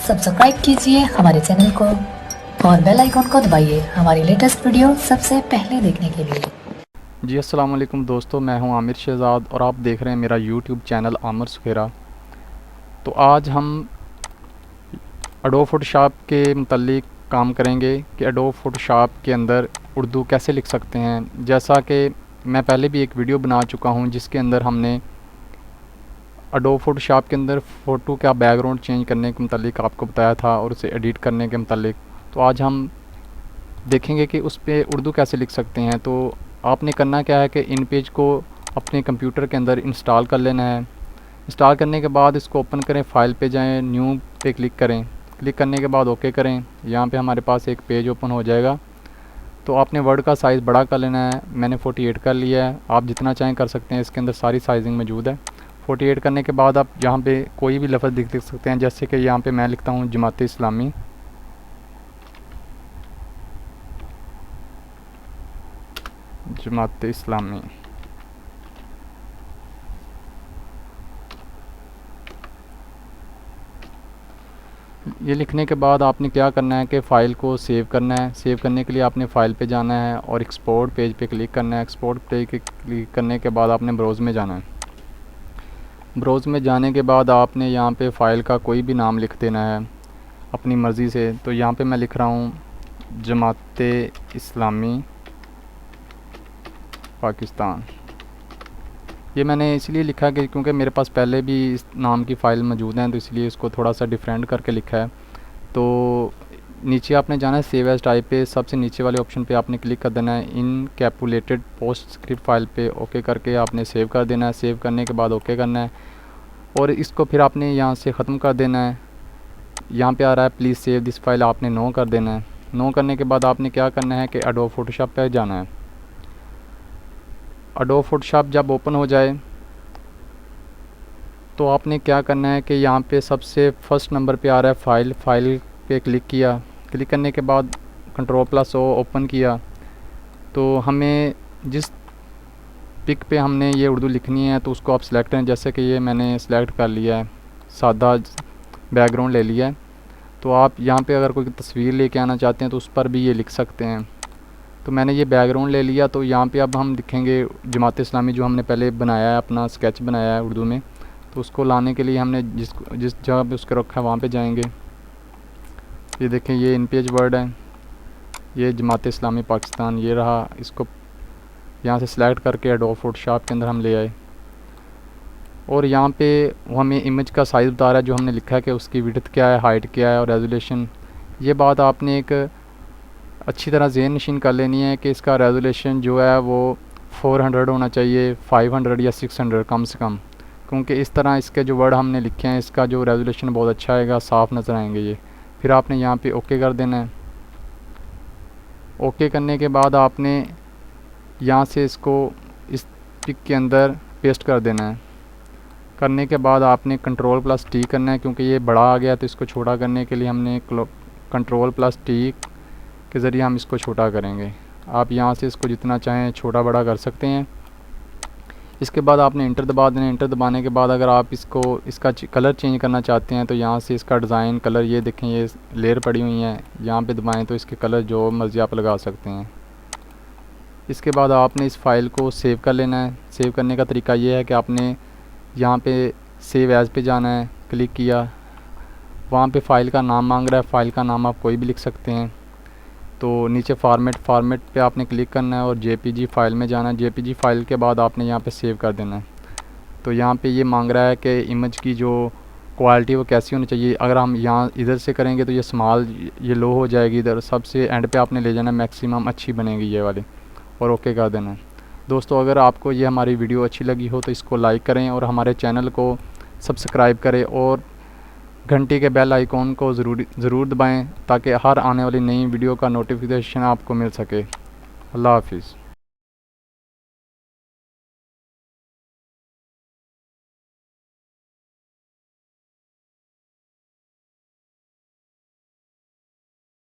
Subscribe कीजिए हमारे channel को और बेल आइकॉन को दबाइए हमारी लेटेस्ट वीडियो सबसे पहले देखने के लिए। जी अस्सलाम वालेकुम दोस्तों, मैं हूं आमिर शहज़ाद और आप देख रहे हैं मेरा यूट्यूब चैनल आमिर सुखेरा। तो आज हम एडोब फोटोशॉप के मुतल्लिक काम करेंगे कि एडोब फोटोशॉप के अंदर उर्दू कैसे लिख सकते हैं। जैसा कि मैं पहले भी एक वीडियो बना चुका हूं जिसके अंदर हमने एडोब फोटोशॉप के अंदर फ़ोटो का बैकग्राउंड चेंज करने के मुतल्लिक आपको बताया था और उसे एडिट करने के मुतल्लिक। तो आज हम देखेंगे कि उस पर उर्दू कैसे लिख सकते हैं। तो आपने करना क्या है कि इन पेज को अपने कंप्यूटर के अंदर इंस्टॉल कर लेना है। इंस्टॉल करने के बाद इसको ओपन करें, फ़ाइल पे जाएं, न्यू पे क्लिक करें। क्लिक करने के बाद ओके करें। यहाँ पे हमारे पास एक पेज ओपन हो जाएगा। तो आपने वर्ड का साइज़ बड़ा कर लेना है। मैंने 48 कर लिया है, आप जितना चाहें कर सकते हैं, इसके अंदर सारी साइजिंग मौजूद है। 48 करने के बाद आप यहाँ पे कोई भी लफ्ज़ लिख सकते हैं। जैसे कि यहाँ पे मैं लिखता हूँ जमात इस्लामी। जमात इस्लामी ये लिखने के बाद आपने क्या करना है कि फ़ाइल को सेव करना है। सेव करने के लिए आपने फ़ाइल पे जाना है और एक्सपोर्ट पेज पे क्लिक करना है। एक्सपोर्ट पेज पे क्लिक करने के बाद आपने ब्राउज़ में जाना है। ब्राउज़ में जाने के बाद आपने यहाँ पे फ़ाइल का कोई भी नाम लिख देना है अपनी मर्ज़ी से। तो यहाँ पे मैं लिख रहा हूँ जमात इस्लामी पाकिस्तान। ये मैंने इसलिए लिखा है कि क्योंकि मेरे पास पहले भी इस नाम की फ़ाइल मौजूद हैं, तो इसलिए इसको थोड़ा सा डिफरेंट करके लिखा है। तो नीचे आपने जाना है सेव एज टाइप पे, सबसे नीचे वाले ऑप्शन पे आपने क्लिक कर देना है। इन कैपुलेटेड पोस्ट स्क्रिप्ट फाइल पे ओके करके आपने सेव कर देना है। सेव करने के बाद ओके करना है और इसको फिर आपने यहाँ से ख़त्म कर देना है। यहाँ पे आ रहा है प्लीज़ सेव दिस फाइल, आपने नो कर देना है। नो करने के बाद आपने क्या करना है कि एडोब फोटोशॉप पे जाना है। एडोब फोटोशॉप जब ओपन हो जाए तो आपने क्या करना है कि यहाँ पे सबसे फर्स्ट नंबर पे आ रहा है फ़ाइल। फ़ाइल पे क्लिक किया। क्लिक करने के बाद कंट्रोल+O ओपन किया। तो हमें जिस पिक पे हमने ये उर्दू लिखनी है तो उसको आप सिलेक्ट करें। जैसे कि ये मैंने सिलेक्ट कर लिया है, सादा बैकग्राउंड ले लिया है। तो आप यहाँ पे अगर कोई तस्वीर लेके आना चाहते हैं तो उस पर भी ये लिख सकते हैं। तो मैंने ये बैकग्राउंड ले लिया। तो यहाँ पे अब हम लिखेंगे जमात इस्लामी, जो हमने पहले बनाया है, अपना स्केच बनाया है उर्दू में। तो उसको लाने के लिए हमने जिस जगह पे उसके रखा है वहाँ पे जाएंगे। ये देखें, ये इन पेज वर्ड है, ये जमात इस्लामी पाकिस्तान, ये रहा। इसको यहाँ से सिलेक्ट करके एडोब फोटोशॉप के अंदर हम ले आए और यहाँ पे वो हमें इमेज का साइज़ बता रहा है जो हमने लिखा है कि उसकी विड्थ क्या है, हाइट क्या है और रेजोल्यूशन। ये बात आपने एक अच्छी तरह ज़हन नशीन कर लेनी है कि इसका रेजोल्यूशन जो है वो 400 होना चाहिए, 500 या 600 कम से कम, क्योंकि इस तरह इसके जो वर्ड हमने लिखे हैं इसका जो रेजोल्यूशन बहुत अच्छा आएगा, साफ़ नज़र आएंगे ये। फिर आपने यहाँ पे ओके कर देना है। ओके करने के बाद आपने यहाँ से इसको इस पिक के अंदर पेस्ट कर देना है। करने के बाद आपने कंट्रोल+T करना है, क्योंकि ये बड़ा आ गया तो इसको छोटा करने के लिए हमने कंट्रोल+T के ज़रिए हम इसको छोटा करेंगे। आप यहाँ से इसको जितना चाहें छोटा बड़ा कर सकते हैं। इसके बाद आपने इंटर दबा देना। इंटर दबाने के बाद अगर आप इसका कलर चेंज करना चाहते हैं तो यहाँ से इसका डिज़ाइन कलर, ये देखें ये लेयर पड़ी हुई हैं, यहाँ पे दबाएं तो इसके कलर जो मर्ज़ी आप लगा सकते हैं। इसके बाद आपने इस फ़ाइल को सेव कर लेना है। सेव करने का तरीका ये है कि आपने यहाँ पे सेव एज़ पे जाना है, क्लिक किया, वहाँ पे फ़ाइल का नाम मांग रहा है। फ़ाइल का नाम आप कोई भी लिख सकते हैं। तो नीचे फॉर्मेट पे आपने क्लिक करना है और JPG फ़ाइल में जाना है। JPG फ़ाइल के बाद आपने यहाँ पे सेव कर देना है। तो यहाँ पे ये मांग रहा है कि इमेज की जो क्वालिटी वो कैसी होनी चाहिए। अगर हम यहाँ इधर से करेंगे तो ये स्मॉल, ये लो हो जाएगी। इधर सबसे एंड पे आपने ले जाना, मैक्सिमम अच्छी बनेगी ये वाली, और ओके कर देना है। दोस्तों, अगर आपको ये हमारी वीडियो अच्छी लगी हो तो इसको लाइक करें और हमारे चैनल को सब्सक्राइब करें और घंटी के बेल आइकॉन को ज़रूर दबाएं ताकि हर आने वाली नई वीडियो का नोटिफिकेशन आपको मिल सके। अल्लाह हाफिज़।